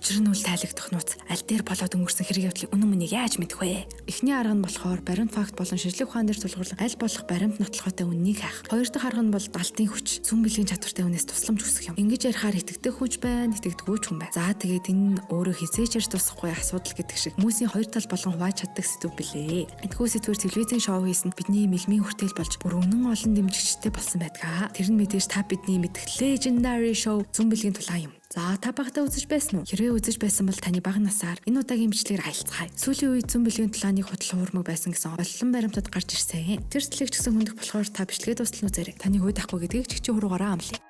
Учир нь үл тайлагдах нууц аль дээр болоод өнгөрсөн хэрэг явдлыг үнэн мэнийг яаж мэдэх вэ? Эхний арга нь болохоор баримт факт болон шинжлэх ухаан дээр тулгуурлан аль болох баримт нотлохотой үннийг хайх. Хоёр дахь арга нь бол далтын хүч, зүүн бэлгийн чадвартай хүнээс тусламж хүсэх юм. Ингэж ярихаар итгэдэг хүч байна, итгэдэггүй ч хүн байна. За тэгээд энэ нь өөрөө хизээч ярьж тусахгүй асуудал гэдэг шиг хүмүүсийн хоёр тал болгон хувааж чаддаг сэдв билээ. Энэхүү сэдвэр телевизийн шоу хийсэн бидний мэлмийн хүртэл болж бүр үнэн олон дэмжигчтэй болсон байдаг. Тэр нь мэдээж та бидний мэдэх legendary show зүүн бэлгийн тулаан юм. За та багтаа үзэж байсан уу? Хэрвээ үзэж байсан бол таны бага насаар энэ удаагийн бичлэгээр айлцгаая. Сүүлийн үед зүүн бэлгийн тулааны худал хуурмаг байсан гэсэн олон баримтууд гарч ирсэн. Тэр сэтлэг ч гэсэн хүндэх болохоор та бичлэгээ дуустал үзээрэй. Таны хүй дахгүй гэдгийг чигчээ хуруугаараа амлая.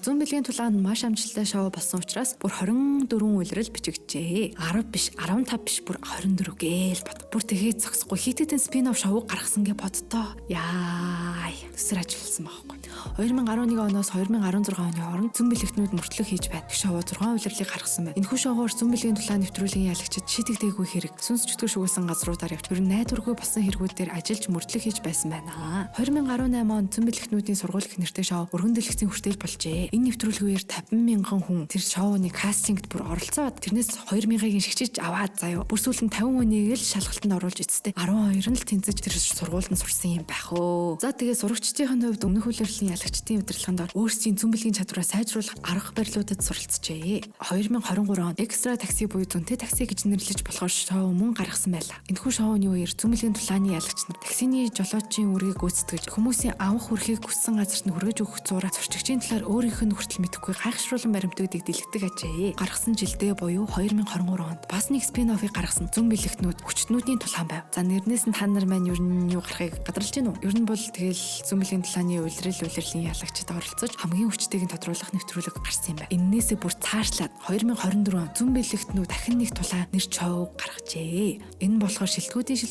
Зүүн бэлгийн тулаанд маш амжилттай шоу болсон учраас бүр 24 улирал бичигджээ. 10 биш, 15 биш, бүр 24 гээл бод. Бүр тэгээд зогсохгүй хитэдэн спин-офф шоу гаргасан гэ бодтоо. Яа, төсөр ажилласан байхгүй. 2011 оноос 2016 оны хооронд зүүн бэлэгтнүүд мөртлөг хийж байна. Шоу 6 улирлыг гаргасан байна. Энэхүү шоугаар зүүн бэлгийн тулаан нэвтрүүлгийн ялагчид шийдэгдээгүй хэрэг, сүнс чөтгөр шүгүүлсэн газруудаар явж ер нь найдваргүй болсон хэрэгүүдээр ажиллаж мөртлөг хийж байсан байна. 2018 онд зүүн бэлэгтнүүдийн сургууль гэх нэртэй шоу өргөн дэлгэцийн хүртэл болжээ. Энэ нэвтрүүлгээр 50,000 хүн тэр шоуны кастингд бүр оролцоод тэрнээс 2,000-ыг шигчиж аваад заяа. Бүр сүүлд нь 50 хүнийг л шалгалтанд оруулж эцэстээ 12 нь л тэнцэж тэр сургуульд нь сурсан юм байх өө. За тэгээ сурагчдын хувьд өмнөх улирлын ялагчдын удирдлаганд өөрсдийн зүүн бэлгийн чадвараа сайжруулах арга барилуудад суралцжээ. 2023 онд экстра такси буюу зөнтэй такси гэж нэрлэж болохоор шоу мөн гаргасан байлаа. Энэхүү шоуны үеэр зүүн бэлгийн тулааны ялагч нар таксины жолоочийн үргийг гүйцэтгэж хүмүүсийн авах хүрхийг хүссэн газарт нь хүргэж өгөх зураг зорчигчийн талаар өөрийнх нь хүртэл мэдэхгүй гайхшруулан баримтуудыг дэлгэдэг ажээ. Гаргасан жилдээ буюу 2023 онд бас нэг спин-оффыг гаргасан зүүн бэлэгтнүүд хүчтнүүдийн тулаан байв. За нэрнээс нь та нар маань ер нь юу гарахыг гадарлаж байна уу? Ер нь бол тэгэл зүүн бэлгийн тулааны улирлын ялагчид оролцож хамгийн хүчтэйг нь тодруулах нэвтрүүлэг гарсан юм байна. Эннээсээ бүр цаашлаад 2024 он зүүн бэлэгтнүүд дахин нэг тулаан нэр шоу гаргажээ. Энэ болохоор шилдэгүүдийн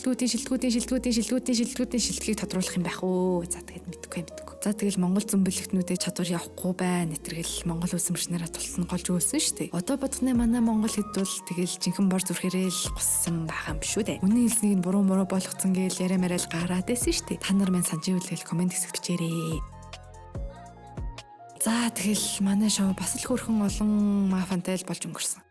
тодруулах юм байх уу? За тэгээд мэдгүй. За тэгэл Монгол зүүн бэлэгтнүүдээ чадвар явахгүй байна. Тэргэл Монгол үзмэрчнэрээ тулсан голж өгсөн шүү дээ. Одоо бодгоны манай Монгол хэд бол тэгэл жинхэнэ бор зүрхээрээ л гуссан байгаа юм шүү дээ. Үнэн хэлснийг нь буруу болгоцсон гээл яриа мараал гараад байсан шүү дээ. Та нар маань санджи үлгээл комент хэсэгт бичээрэй. За тэгэл манай шоу бас л хөрхөн олон мафантай л болж өнгөрсөн.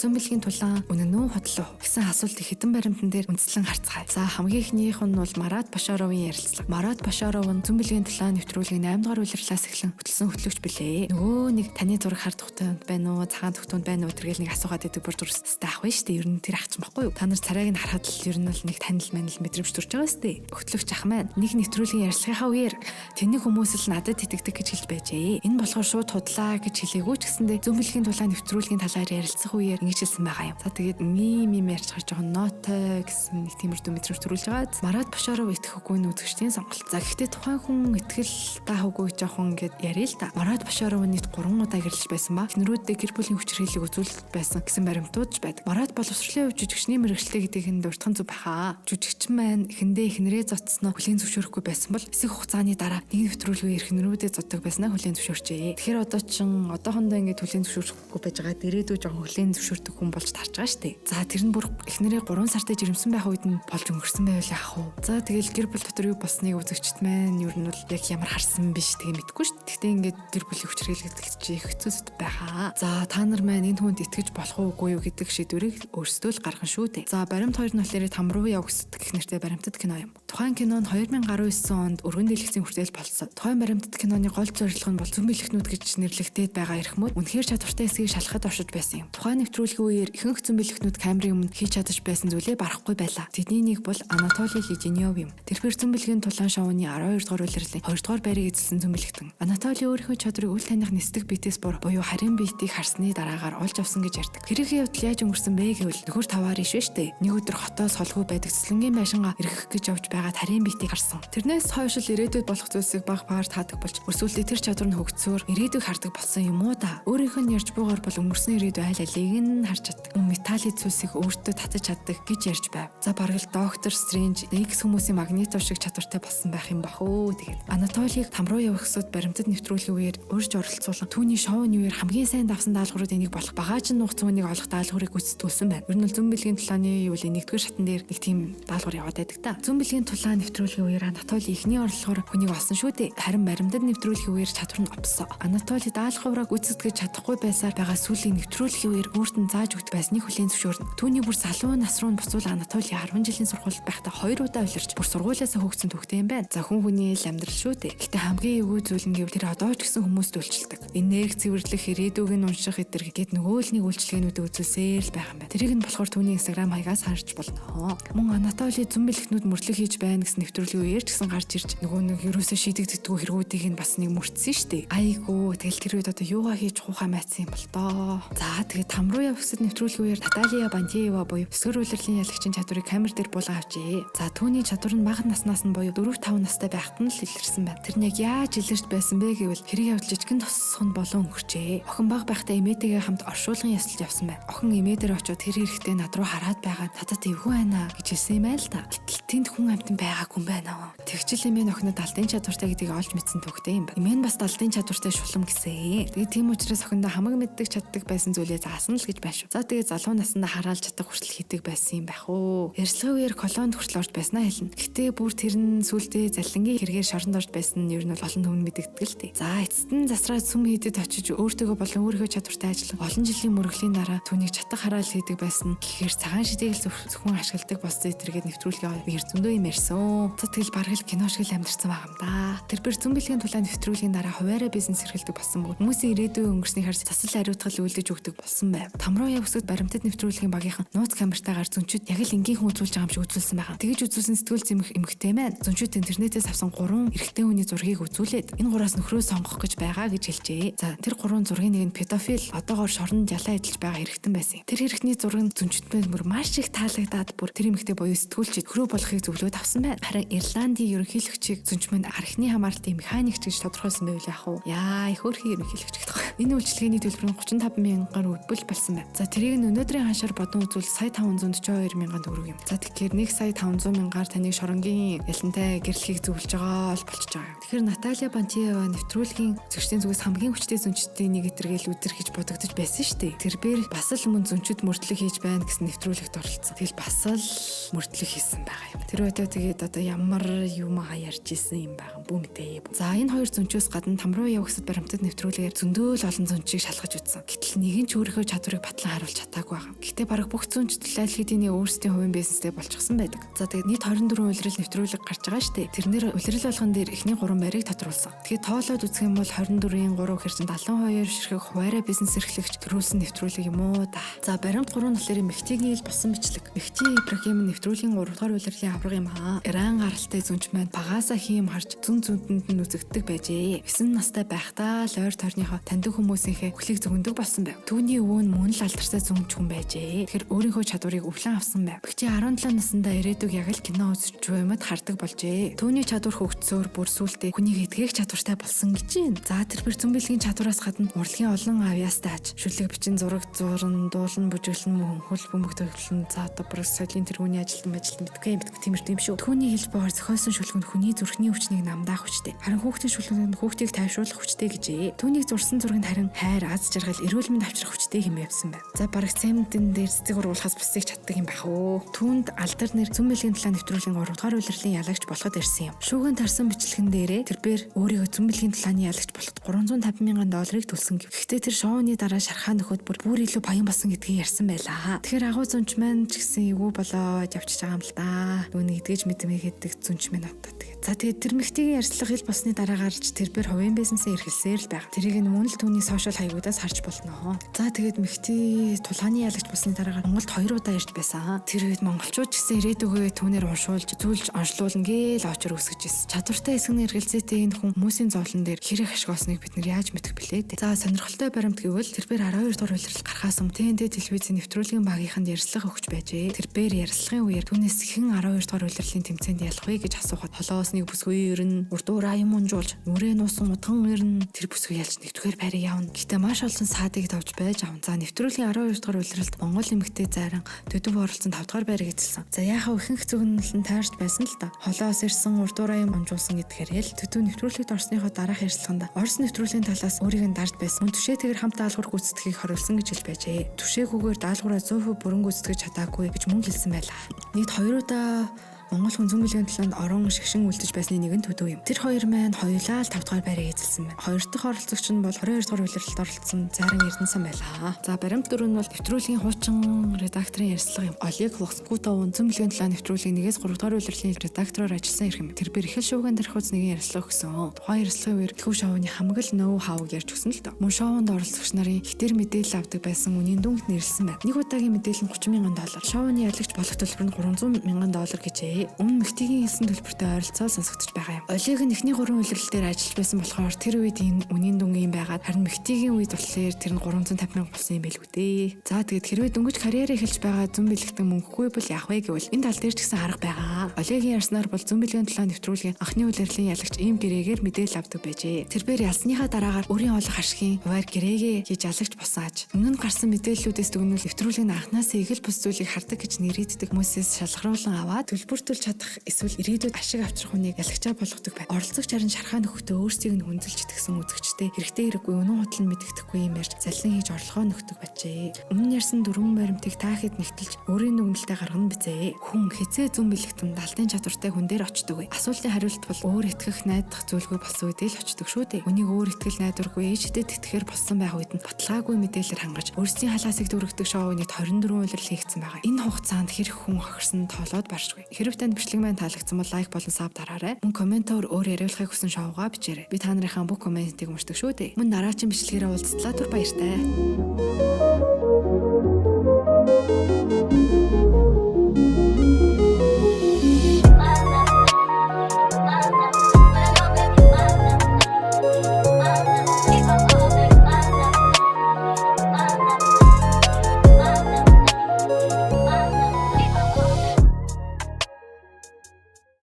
Зүүн бэлгийн тулаан үнэн үү худлаа гэсэн асуултыг хэдэн баримтан дээр үндэслэн харцгаая. За хамгийн ихнийх нь бол Марат Башаровын ярилцлага. Марат Башаров нь зүүн бэлгийн тулаан нэвтрүүлгийн 8 дугаар улирлаас эхлэн хөтлсөн хөтлөгч билээ. Нөгөө нэг таны зураг хар тухтанд байна уу, цагаан тухтанд байна уу тэргээл нэг асуугаад идэг бүр зүрстэй ах байна шүү дээ. Ер нь тэр ах ч баггүй юу? Та нар царайг нь харахад л ер нь л нэг танил мэдрэмж төрж байгаа шүү дээ. Хөтлөгч ах маань нэг нэвтрүүлгийн ярилцлагынхаа үеэр тэний хүмүүс л надад итгэдэг гэж хэлж байжээ. Энэ болохоор шууд худлаа гэж хэлээгүй ч гэсэндээ зүүн бэлгийн тулаан нэвтрүүлгийн талаар ярилцах үеэр хэлсэн байгаа юм. За тэгээд мим ярьж байгаа жоохон нотой гэсэн нэг тиймэрхүү мэдрэмж төрүүлж байгаа. Марат Башаров итгэхгүй үзэгчдийн сонголт. За гэхдээ тухайн хүн итгэл таахгүй жоохон ингээд яриа л та. Марат Башаров нийт 3 удаа гэрлэж байсан ба эхнэрүүдээ гэр бүлийн хүчирхийллийг үзүүлэлт байсан гэсэн баримтууд байдаг. Марат бол усралын хувь жүжигчний мэргэжлээ гэдгийг нь дурдхан зүг баха. Жүжигчин маань эхэндээ эхнэрээ зодсноо хүлээн зөвшөөрөхгүй байсан бол хэсэг хугацааны дараа нэг нэвтрүүлгээр эхнэрүүдээ зоддог байснаа хүлээн зөвшөөрчээ. Тэгэхээр одоохондоо ингээд хүлээн зөвшөөрөхгүй байж байгаа дэрээдүү жоохон хүлээн зөвшөөрдөг хүн болж тарж байгаа шүү дээ. За тэр нь бүр эхнэрээ 3 сартай жирэмсэн байх үед нь болж өнгөрсөн байвал яах вэ? За тэгэл гэр бүл дотор юу болсныг үзэгчд маань ер нь бол яг ямар харсан биш тэгээ мэдгүй шүү дээ. Гэхдээ ингээд гэр бүлийн хүчирхийлэлт чи хэцүүст байгаа. За та нар маань энэ хүнд итгэж болох уугүй юу гэдэг шийдвэрийг өөрсдөө л гаргана шүү дээ. За баримт 2 нь болохоор там руу яв гэсдэг гэх нэртэй баримтат кино юм. Тухайн кинонд 2019 онд өргөн дэлгэцийн хүртэл болсон. Тухайн баримтат киноны гол зорилго нь бол зүүн бэлэгтнүүд гэж нэрлэгдээд байгаа эрхмүүд үнэхээр чадвартай эсгийг шалгахад оршиж байсан юм. Тухайн нэвтрүүлгийн үеэр ихэнх зүүн бэлэгтнүүд камерын өмнө хийж чадаж байсан зүйлээ барахгүй байлаа. Тэдний нэг бол Анатолий Леженев юм. Тэрхүү зүүн бэлгийн тулаан шоуны 12 дугаар улирлын 2 дугаар байрыг эзэлсэн зүүн бэлэгтэн. Анатолий өөрийнхөө чадрыг үл таних нисдэг биетээс буюу харин биетийг харсны дараагаар олж авсан гэж ярьдаг. Тэрийн явдал яаж өнгөрсөн бэ гэвэл нөхөр таваар иш вэ штэ. Нэг өдөр хотоос холгүй байдаг цэцлэнгийн байшингаа эргэх гэж явж байгаад харин биетийг харсан. Тэрнээс хойш л ирээдүйд болох зүйлсийг баг багаар таадаг болж өрсөлдөд тэр чадвар нь хөгцсөөр ирээдүйг хардаг болсон юм уу да. Өөрийнх нь ярьж бугаар бол өнгөрсөн ирээдүй айл алийг нь харж чаддаг. Металлын зүйлсийг өөртөө зүйлсүүдээ татаж чаддаг гэж ярьж байв. За бараг л доктор Стрэндж X хүмүүсийн магнито шиг чадвартай болсон байх юм бах өө. Тэгээд Анатолиг там руу явах гэсүүд баримтад нэвтрүүлгийн үеэр урьж оролцуулан түүний шоуны үеэр хамгийн сайн давсан даалгаврууд энийг болох багааж нуух зүүнийг олох даалгаврыг гүйцэтгүүлсэн байна. Ер нь л зүүн бэлгийн тулааны юулийн нэгдүгээр шатн дээр нэг тийм даалгавар яваад байдаг та. Зүүн бэлгийн тулаан нэвтрүүлгийн үеэр Анатоли эхний орлогоор хүнийг олсон шүү дээ. Харин баримтад нэвтрүүлгийн үеэр чадвар нь опсон. Анатоли даалгавраа гүйцэтгэж чадахгүй байсаар байгаа сүүлийн нэвтрүүлгийн үеэр өөртөө зааж өгдөг байсныг хүлээн зөвшөөрнө. Түүний бүр салуу нас руу буцуул Анатоли 10 жилийн сургуульд байхдаа 2 удаа улирч бүр сургуулиасаа хөөгцөн төгтөө юм байна. За хүн хүний л амьдрал шүү дээ. Гэтэ хамгийн эвгүй зүйл нь гэвэл тэр одоо ч гэсэн хүмүүст үйлчилдэг. Энерги цэвэрлэх, ирээдүйг нь унших гэдэр гээд нөгөө л нэг үйлчилгээнүүд үзүүлсээр л байгаа юм байна. Тэрийг нь болохоор түүний Instagram хаягаас харж болно. Мөн Анатоли зүүн бэлгтнүүд мөрдлөг хийж байна гэсэн нэвтрүүлгийн үеэр ч гэсэн гарч ирж нөгөө нэг ерөөсөө шийдэгддэггүй хэрэгүүдийг нь бас нэг мөрдсөн шүү дээ. Айгуу тэгэл тэр үед одоо юугаа хийж хуухаа майцсан юм бол тоо. За тэгээд там руу явсад нэвтрүүлгийн үеэр Наталья Бантиева буюу өсгөр улирлын ялагчийн чадварыг камер дээр буулга авчээ. За түүний чадвар нь бага наснаас нь буюу 4-5 настай байхад нь л илэрсэн байна. Тэр нэг яаж илэрч байсан бэ гэвэл хэрэг явдал жижигэн тосхон болон өнгөрчээ. Охин бага байхдаа эмээтэйгээ хамт оршуулгын ясалд явсан байна. Охин эмээ дээр очиод тэр хэрэгтэй над руу хараад байгаа. Надад эвгүй байна гэж хэлсэн юм байл та. Гэтэл тэнд хүн амтан байгаагүй юм байна. Тэгчил эмээ охинод алдын чадвартай гэдгийг олж мэдсэн төгтэй юм байна. Эмээ нь бас алдын чадвартай шулам гэсэн. Тэгээд тийм учраас охиндоо хамаг мэддэг чаддаг байсан зүйлээ заасан л гэж байна шүү. За тэгээд залуу насндаа хараалж чадах хүртэл хийдэг байсан юм байх уу. Ярьцлагын үеэр колонд хүртэл орж байснаа хэлнэ. Гэтэ бүр тэр нь сүултээ заллингийн хэрэгээр шоронд орж байсан нь ер нь бол олон хүн мэддэг л дээ. За эцэст нь засраад сүм хийдэд очиж өөртөөгөө болон өөрийнхөө чадвартай ажиллах олон жилийн мөрөглийн дараа түүнийг чатах хараал хийдэг байсан. Гэхээр цагаан шидийг л зөвхөн ашигладаг болсон зэрэгэд нэвтрүүлгийн үеэр зөндөө юм ярьсан. За тэгэл бараг л кино шиг л амьдэрсэн байгаа юм да. Тэрбэр зүүн бэлгийн тулаан нэвтрүүлгийн дараа хуваараа бизнес эрхэлдэг болсон бөгөөд хүмүүсийн ирээдүйн өнгөрсний харж засал ариутгал үлдэж өгдөг болсон байв. Там руу явсад баримтат нэвтрүүлгийн багийнхан нууц камертайгаар зөнчүүд яг л энгийнхэн үзүүлж байгаа юм шиг үзүүлсэн байгаа. Тэгэж үзүүлсэн сэтгүүл зэмх эмэгтэй маань зөнчүүд интернетээс авсан 3 эрэгтэй хүний зургийг үзүүлээд энэ 3-аас нөхрөө сонгох гэж байгаа гэж хэлжээ. За тэр 3 зургийн нэг нь педофил одоогоор шоронд ялаа эдэлж байгаа хэрэгтэн байсан. Тэр хэрэгтний зураг нь зөнчөдмөр бүр маш их таалагдаад бүр тэр эмэгтэй боёо сэтгүүлчид хөрөө болохыг зөвлөд авсан байна. Харин Ирландийн ерөнхийлөгчийг зөнчмөнд архины хамаарлтын механикч гэж тодорхойлсон байвал яах вэ? Яа, их хөрхи ерөнхийлөгч гэх юм. Энэ үйлчилгээний төлбөр нь 35 мянгаар өдбөл болсон байна. За тэрийг нь өнөөдрийн ханшаар бодон үзвэл сая 542 мянган төгрөг юм. За тэгэхээр 1 сая 500 мянгаар таныг шоронгийн ялантай гэрлэхийг зөвлөж байгаа бол болчихж байгаа юм. Тэгэхээр Наталья Бантиева нэвтрүүлгийн зөрчлийн зүгээс хамгийн хүчтэй зөнчдийн нэг эдэргээл үдэр гэж бодогдож байсан шүү дээ. Тэрээр бас л мөн зөнчд мөрдлөг хийж байна гэсэн нэвтрүүлэгт оролцсон. Тэгэл бас л мөрдлөг хийсэн байгаа юм. Тэр үедээ тэгээд одоо ямар юм ярьж исэн юм байгаа бүү мэдээ. За энэ хоёр зөнчөөс гадна там руу явахсад баримтад нэвтрүүлгээр зөндөө л олон зөнчийг шалгаж үзсэн. Гэтэл нэг нь ч өөрийнхөө чадварыг батлан харуулж чадаагүй байгаа. Гэхдээ бараг бүх зөнчд айл хэдийн өөрсдийн хувийн бизнестэй болчихсон байдаг. За тэгээд нийт 24 улирал нэвтрүүлэг гарч байгаа шүү дээ. Тэрнэр улирал болгон дээр эхний 3 байрыг тодруулсан. Тэгээд тоолоод үзэх юм бол 24-ийн 3 гэхэр чинь 72 ширхэг хуваарай бизнес эрхлэгч төрүүлсэн нэвтрүүлэг юм уу да. За баримт 3 нь болохоор Мехтигийн ил босон бичлэг. Мехти Ибрахим нэвтрүүлгийн 3 дугаар улирлын авраг юм аа. Иран гаралтай зөнч маань багаасаа хийм харж зүүдэнд нь үзэгддэг байжээ. 9 настай байхдаа л ойр тойрныхоо таньдаг хүмүүсийнхээ өхлийг зөгөндөг болсон байв. Түүний өвөө нь мөн л алдартай зөнч хүн байжээ. Тэгэхээр өөрийнхөө чадварыг өвлөн авсан байв. Мехти 17 наснда ирээдүг яг л кино үзэж буймад хардаг болжээ. Түүний чадвар хөгжсөөр бүр сүултээ хүнийг эдгээх чадвартай болсон гэж байна. За тэрбэр зүүн бэлгийн чадвараас гадна урлагийн олон авьяастай аж шүлэг бичин зураг зурн дуулан бүжиглэн хөл бөмбөг төглөн за одоо бүр соёлын тэргүүний ажилтан мэдгүй тиймэрхүү юм шүү. Түүний хэлбээр зохиосон шүлгэнд хүний зүрхний хүчнийг намдаах хүчтэй. Харин хүүхдийн шүлгэнд хүүхдийг тайвшруулах хүчтэй гэжээ. Түүнийг зурсан зургийг харин хайр, аз жаргал, эрүүл мэнд авчрах хүчтэй хэмээвсэн байна. За бараг цементэн дээр цэцэг ургуулахаас бусыг чаддаг юм байх уу. Түүнд алдар нэр зүүн бэлгийн талаа нэвтрүүлгийн 3 дугаар улирлын ялагч болоход ирсэн юм. Шүүгэн тарсан бичлэгэн дээрээ тэрээр өөрийгөө зүүн бэлгийн талааны ялагч болоход 350 мянган долларыг төлсөн гэв. Гэхдээ тэр шоуны дараа шархаа нөхөд бүр илүү баян болсон гэдгийг ярьсан байлаа. Тэгэхээр агуу зөнч маань ч гэсэн эвгүй болоод явчихж байгаа юм л да. Нүг эдгэж мэдмээ гэдэг зөнч маань одоо тэгээд. За тэгээд тэр Мехтигийн ярьцлага ил босны дараа гарч тэрээр хувийн бизнесээ эрхэлсээр л байна. Тэрийг нь мөн л түүний сошиал хаягуудаас харж болно. За тэгээд Мехти тулааны ялагч босны дараа Монголд 2 удаа ирж байсан. Тэр үед монголчууд ч гэсэн ирээдүгөө түүнээр уншуулж зүйлж онцлуулна гээл очор үсгэж ирсэн. Чадвартай эсгэн эргэлзээтэй энэ хүн хүмүүсийн зовлон дээр хэрэг ашигласныг бид нар яаж мэдэх билээ. За сонирхолтой баримт гэвэл тэрээр 12 дугаар улирал гарахаас өмнө ТНТ телевизийн нэвтрүүлгийн багийнханд ярьцлага өгч байжээ. Тэрээр ярьцлагын үеэр түүнээс хэн 12 дугаар улирлын тэмцээнд ялах вэ гэж асуухад холоосны бүсгүй ирнэ, урдуураа юм унжуулж, нүрээ нуусан утган ирнэ. Тэр бүсгүй ялж нэгдүгээр байрыг явна. Гэтэ маш олон саадыг давж байж аван. За нэвтрүүлгийн 12 дугаар улиралд Монгол эмэгтэй сайран төдөв оролцсон 5 дугаар байрыг эзэлсэн. За яахаа ихэнх зөвгөнөл нь таарч байсан л да. Холоос ирсэн урдуураа юм амжуулсан гэдгээр л төдөв нэвтрүүлэгт орсныхоо дараах ярилцлаганд Орос нэвтрүүлгийн талаас өөрийг нь дарж байсан. Мөн түшээтэйгэр хамт даалгавар гүйцэтгэлийг хориулсан гэж хэлж байжээ. Түшээгүйгээр даалгавраа 100% бүрэн гүйцэтгэж чадаагүй гэж мөн хэлсэн байлаа. Нийт 2 удаа Монгол хүн зүүн бэлгийн талаанд орон шигшин үлдэж байсны нэгэн төдөв юм. Тэр хоёр маань хоёулаа л 5 дугаар байрыг эзэлсэн байна. Хоёр дахь оролцогч нь бол 22 дугаар улирлалд оролцсон Заран Эрдэнэсэн байлаа. За баримт дөрөв нь бол нэвтрүүлгийн хуучин редакторын ярьцлага юм. Олег Лоскутов зүүн бэлгийн талаанд нэвтрүүлгийн 1-с 3 дугаар улирлын редактороор ажилласан ирэх юм. Тэр бэрхэл шууган дарахуйц нэгэн ярьцлага өгсөн. Тухайн ярьцлагын үеэр төлөв шоуны хамаг л ноу хавг ярьж өгсөн л доо. Мөн шоунд оролцогч нарын хэтэр мэдээлэл авдаг байсан үнийн дүнг нэрлсэн байна. Нэг удаагийн мэдээлэл нь $30,000. Шоуны ялагч болох төлбөр нь $300,000 гэжээ. Өмнө Мэгтигийн хэлсэн төлбөртэй ойролцоол сонсогдож байгаа юм. Олег нь эхний 3 улирлал дээр ажиллаж байсан болохоор тэр үед энэ үнийн дүнгийн байгаад харин Мэгтигийн үед болохоор тэр нь 350,000 болсон юм байлгүй дээ. За тэгээд хэрвээ дөнгөж карьераа эхэлж байгаа зүүн бэлэгтэн мөнгөгүй бол яах вэ гэвэл энэ тал дээр ч гэсэн арга байгаа. Олегийн ярьснаар бол зүүн бэлгийн талаанд нэвтрүүлгийн анхны улирлын ялагч ийм гэрээгээр мэдээлэл авдаг байжээ. Тэрээр ялсныхаа дараагаар өрийн олох ашигын хуваар гэрээгээ хийж ялагч босааж өмнө нь гарсан мэдээллүүдээс дүгнүүл нэвтрүүлгийн анхнаас эгэл бус зүйлийг хардаг гэж нэрийддэг хүмүүсээс шалгаруулан аваад төлбөртүүлж чадах эсвэл ирээдүйд ашиг авчрах хүнийг ялагчаа болгодог байна. Оролцогч харин шархаа нөхөдөө өөрсдийг нь хүнзэлж итгэсэн үзэгчтэй хэрэгтэй хэрэггүй өнөө худал нь мэддэхгүй юм ярьж заллин хийж орлогоо нөхдөг бачээ. Өмнө ярьсан дөрвөн баримтыг та хэд нэгтэлж өөрийн дүгнэлтэд гаргана бизээ. Хүн хизээ зүүн бэлэгтэн далдын чадвартай хүн дээр очдөг. Асуултын хариулт бол өөр итгэх найдах зүйлгүй болсон үедээ л очдөг шүү дээ. Үнийг өөр итгэл найдваргүй ээжтэд итгэхээр болсон байх үед нь баталгаагүй мэдээлэлээр хангаж өөрсдийн халаасыг дүргдэг шоуны 24 улирал хийгдсэн байгаа. Энэ хугацаанд хэрэг хүн хохирсон тоолоод баршгүй. Хэрэг танд бичлэг маань таалагдсан бол лайк болон саб дараарай. Мөн комментоор өөр яриулахыг хүсэн шоугаа бичээрэй. Би та нарынхаа бүх комментийг уншдаг шүү дээ. Мөн дараагийн бичлэгээрээ уулзлаа. Түр баяртай.